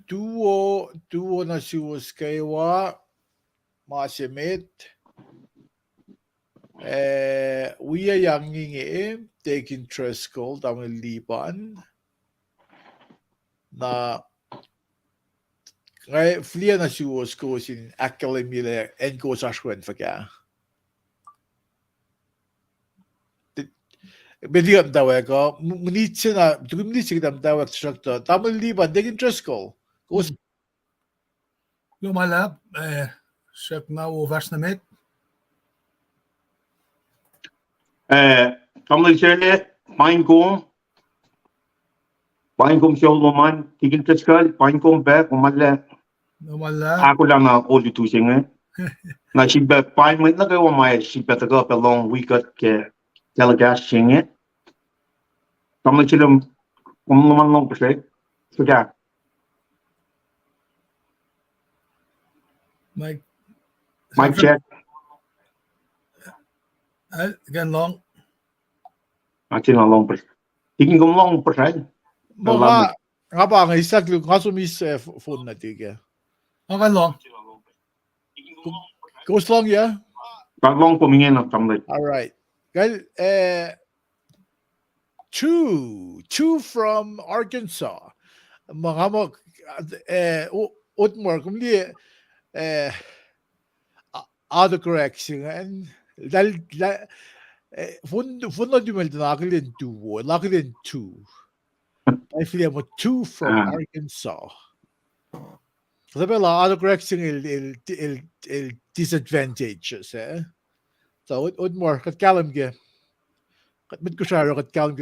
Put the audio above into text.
duo na siwas kaywa masimit wiya yang ngi take interest call tamil liban na ngay flia na siwas ko sin academy en ko sa skwen faka Bediam tawag ko, munitsi na, munitsi kita tawag structure. Tamil liban, take interest call. Lumala, sök na uvers na met. Tamil Chile, Pinecomb show Loman, take interest call, Pinecomb back, Lumala. Ako lang na all tu sing na si ba Pine minute na kayo may si better go up a long week at ke Telegas sing it. Tamil Chile, naman long percent. So yeah. Mike check. Again long. Actually, na long percent. Tingin ko long percent. Mga nga ba ang isag yung kasumis phone na tiga. Okay long. Goes long, yeah? Long pumingin na Tamil. All right. Well, two from Arkansas. Mga mo Utmore kumli autocorrection and dal fun di mal nakilin two. I feel mo two from Arkansas. Sabi la autocorrection il disadvantages So Utmore kat kalam ge. Kat mit ko siya kat kalam